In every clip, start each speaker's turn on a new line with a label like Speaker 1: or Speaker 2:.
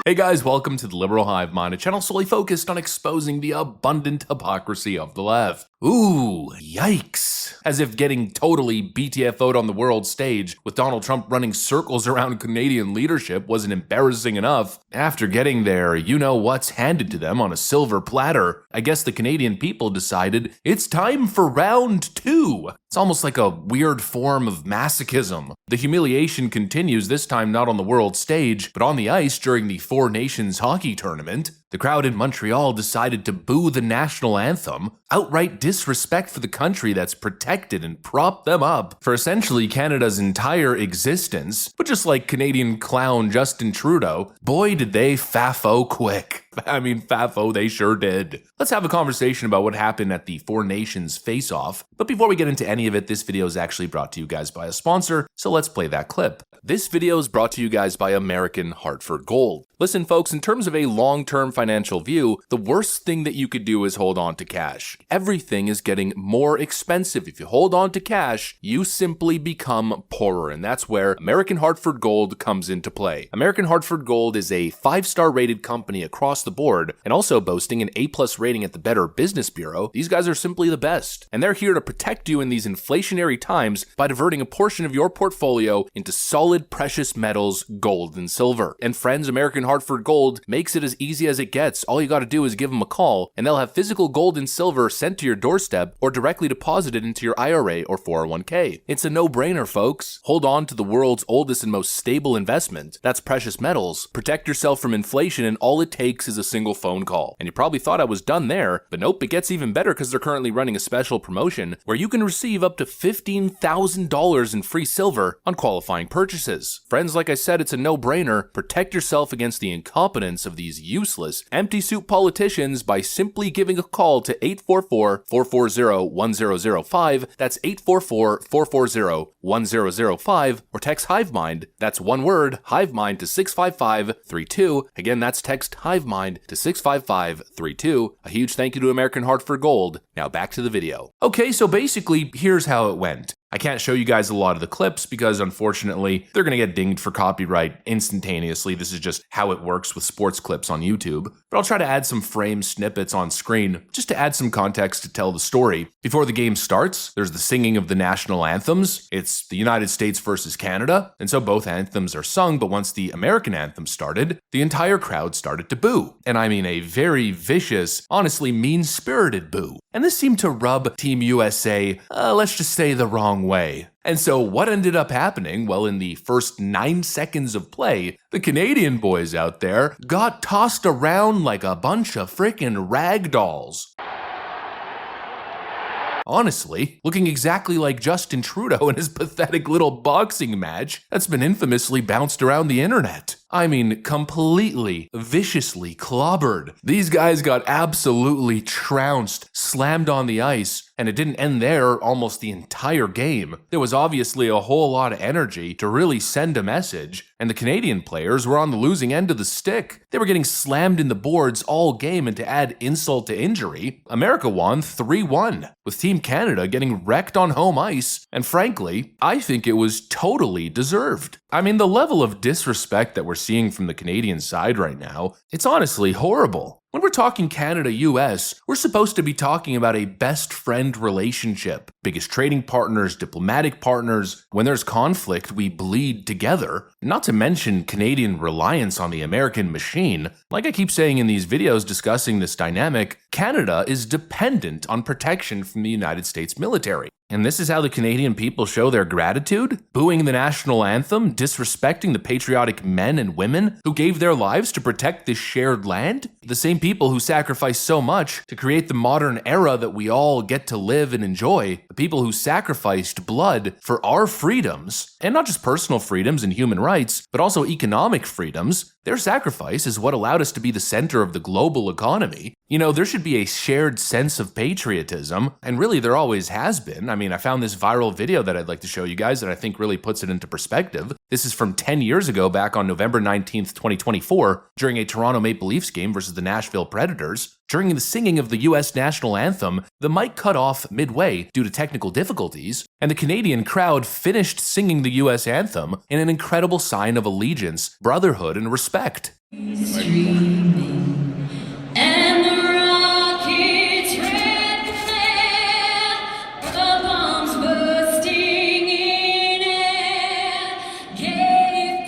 Speaker 1: Hey guys, welcome to the Liberal Hivemind, a channel solely focused on exposing the abundant hypocrisy of the left. Ooh, yikes. As if getting totally BTFO'd on the world stage with Donald Trump running circles around Canadian leadership wasn't embarrassing enough. After getting there, you know what's handed to them on a silver platter. I guess the Canadian people decided it's time for round two. It's almost like a weird form of masochism. The humiliation continues, this time not on the world stage, but on the ice during the Four Nations hockey tournament. The crowd in Montreal decided to boo the national anthem, outright disrespect for the country that's protected and propped them up for essentially Canada's entire existence. But just like Canadian clown Justin Trudeau, boy did they fafo quick. I mean, fafo, they sure did. Let's have a conversation about what happened at the Four Nations face-off. But before we get into any of it, this video is actually brought to you guys by a sponsor, so let's play that clip. This video is brought to you guys by American Hartford Gold. Listen folks, in terms of a long-term financial view, the worst thing that you could do is hold on to cash. Everything is getting more expensive. If you hold on to cash, you simply become poorer, and that's where American Hartford Gold comes into play. American Hartford Gold is a 5-star rated company across the board, and also boasting an A+ rating at the Better Business Bureau. These guys are simply the best, and they're here to protect you in these inflationary times by diverting a portion of your portfolio into solid precious metals, gold and silver. And friends, American Hartford Gold makes it as easy as it gets. All you gotta do is give them a call, and they'll have physical gold and silver sent to your doorstep or directly deposited into your IRA or 401k. It's a no-brainer, folks. Hold on to the world's oldest and most stable investment. That's precious metals. Protect yourself from inflation, and all it takes is a single phone call. And you probably thought I was done there, but nope, it gets even better because they're currently running a special promotion where you can receive up to $15,000 in free silver on qualifying purchases. Friends, like I said, it's a no-brainer. Protect yourself against the incompetence of these useless, empty-suit politicians by simply giving a call to 844-440-1005, that's 844-440-1005, or text Hivemind, that's one word, Hivemind, to 65532. Again, that's text Hivemind to 65532. A huge thank you to American Hartford Gold. Now back to the video. Okay, so basically, here's how it went. I can't show you guys a lot of the clips because unfortunately, they're gonna get dinged for copyright instantaneously. This is just how it works with sports clips on YouTube. But I'll try to add some frame snippets on screen just to add some context to tell the story. Before the game starts, there's the singing of the national anthems. It's the United States versus Canada, and so both anthems are sung, but once the American anthem started, the entire crowd started to boo. And I mean a very vicious, honestly mean-spirited boo. And this seemed to rub Team USA, let's just say, the wrong way. And so what ended up happening? Well, in the first 9 seconds of play, the Canadian boys out there got tossed around like a bunch of frickin' rag dolls. Honestly, looking exactly like Justin Trudeau in his pathetic little boxing match that's been infamously bounced around the internet. I mean, completely, viciously clobbered. These guys got absolutely trounced, slammed on the ice, and it didn't end there almost the entire game. There was obviously a whole lot of energy to really send a message, and the Canadian players were on the losing end of the stick. They were getting slammed in the boards all game, and to add insult to injury, America won 3-1, with Team Canada getting wrecked on home ice, and frankly, I think it was totally deserved. I mean, the level of disrespect that we're seeing from the Canadian side right now, it's honestly horrible. When we're talking Canada-US, we're supposed to be talking about a best friend relationship. Biggest trading partners, diplomatic partners. When there's conflict, we bleed together. Not to mention Canadian reliance on the American machine. Like I keep saying in these videos discussing this dynamic, Canada is dependent on protection from the United States military. And this is how the Canadian people show their gratitude? Booing the national anthem, disrespecting the patriotic men and women who gave their lives to protect this shared land? The same people who sacrificed so much to create the modern era that we all get to live and enjoy. The people who sacrificed blood for our freedoms, and not just personal freedoms and human rights, but also economic freedoms. Their sacrifice is what allowed us to be the center of the global economy. You know, there should be a shared sense of patriotism, and really there always has been. I mean, I found this viral video that I'd like to show you guys that I think really puts it into perspective. This is from 10 years ago, back on November 19th, 2024, during a Toronto Maple Leafs game versus the Nashville Predators. During the singing of the US national anthem, the mic cut off midway due to technical difficulties, and the Canadian crowd finished singing the US anthem in an incredible sign of allegiance, brotherhood, and respect.
Speaker 2: Streaming, and the rockets red glare, the bombs bursting in air, gave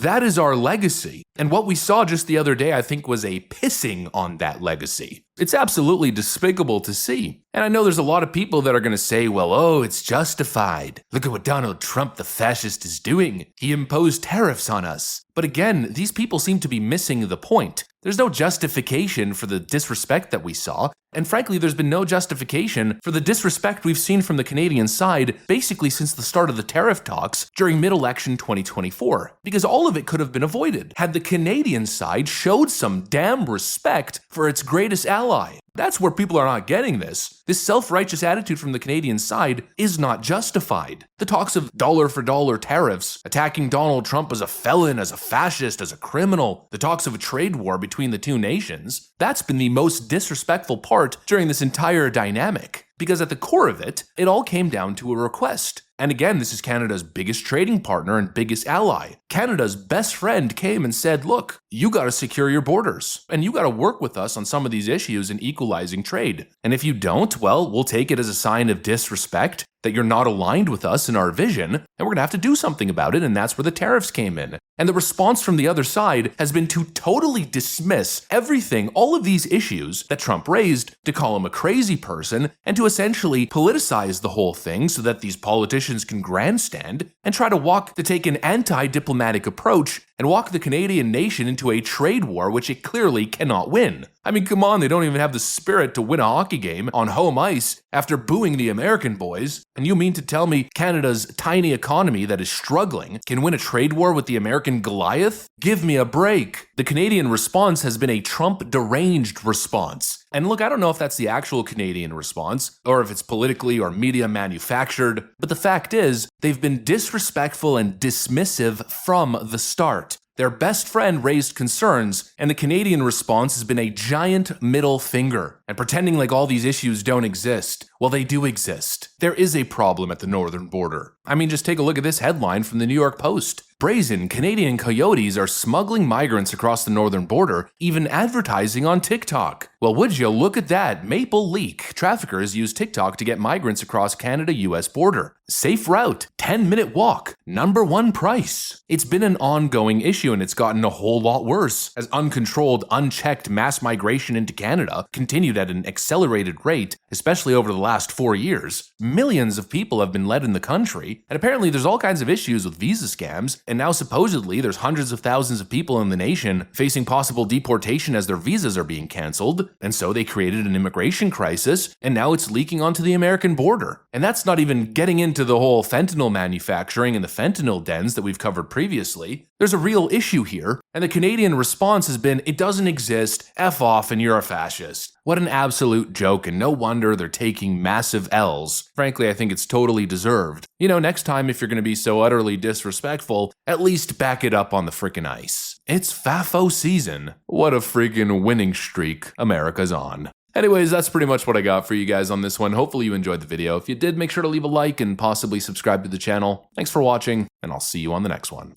Speaker 1: That is our legacy. And what we saw just the other day, I think, was a pissing on that legacy. It's absolutely despicable to see. And I know there's a lot of people that are going to say, well, oh, it's justified. Look at what Donald Trump, the fascist, is doing. He imposed tariffs on us. But again, these people seem to be missing the point. There's no justification for the disrespect that we saw. And frankly, there's been no justification for the disrespect we've seen from the Canadian side basically since the start of the tariff talks during mid-election 2024. Because all of it could have been avoided had the Canadian side showed some damn respect for its greatest ally. That's where people are not getting this. This self-righteous attitude from the Canadian side is not justified. The talks of dollar-for-dollar tariffs, attacking Donald Trump as a felon, as a fascist, as a criminal, the talks of a trade war between the two nations, that's been the most disrespectful part during this entire dynamic. Because at the core of it, it all came down to a request. And again, this is Canada's biggest trading partner and biggest ally. Canada's best friend came and said, look, you got to secure your borders, and you got to work with us on some of these issues in equalizing trade. And if you don't, well, we'll take it as a sign of disrespect that you're not aligned with us in our vision, and we're going to have to do something about it, and that's where the tariffs came in. And the response from the other side has been to totally dismiss everything, all of these issues that Trump raised, to call him a crazy person, and to essentially politicize the whole thing so that these politicians can grandstand and try to take an anti-diplomatic approach and walk the Canadian nation into a trade war which it clearly cannot win. I mean, come on, they don't even have the spirit to win a hockey game on home ice after booing the American boys. And you mean to tell me Canada's tiny economy that is struggling can win a trade war with the American Goliath? Give me a break. The Canadian response has been a Trump-deranged response. And look, I don't know if that's the actual Canadian response, or if it's politically or media manufactured, but the fact is, they've been disrespectful and dismissive from the start. Their best friend raised concerns, and the Canadian response has been a giant middle finger, and pretending like all these issues don't exist. Well, they do exist. There is a problem at the northern border. I mean, just take a look at this headline from the New York Post. Brazen Canadian coyotes are smuggling migrants across the northern border, even advertising on TikTok. Well, would you look at that? Maple Leak. Traffickers use TikTok to get migrants across Canada-US border. Safe route, 10-minute walk, #1 price. It's been an ongoing issue, and it's gotten a whole lot worse as uncontrolled, unchecked mass migration into Canada continued at an accelerated rate, especially over the last 4 years. Millions of people have been led in the country, and apparently there's all kinds of issues with visa scams, and now supposedly there's hundreds of thousands of people in the nation facing possible deportation as their visas are being canceled, and so they created an immigration crisis, and now it's leaking onto the American border. And that's not even getting into the whole fentanyl manufacturing and the fentanyl dens that we've covered previously. There's a real issue here, and the Canadian response has been, it doesn't exist, F off and you're a fascist. What an absolute joke, and no wonder they're taking massive L's. Frankly, I think it's totally deserved. You know, next time if you're going to be so utterly disrespectful, at least back it up on the frickin' ice. It's fafo season. What a freaking winning streak America's on. Anyways, that's pretty much what I got for you guys on this one. Hopefully you enjoyed the video. If you did, make sure to leave a like and possibly subscribe to the channel. Thanks for watching, and I'll see you on the next one.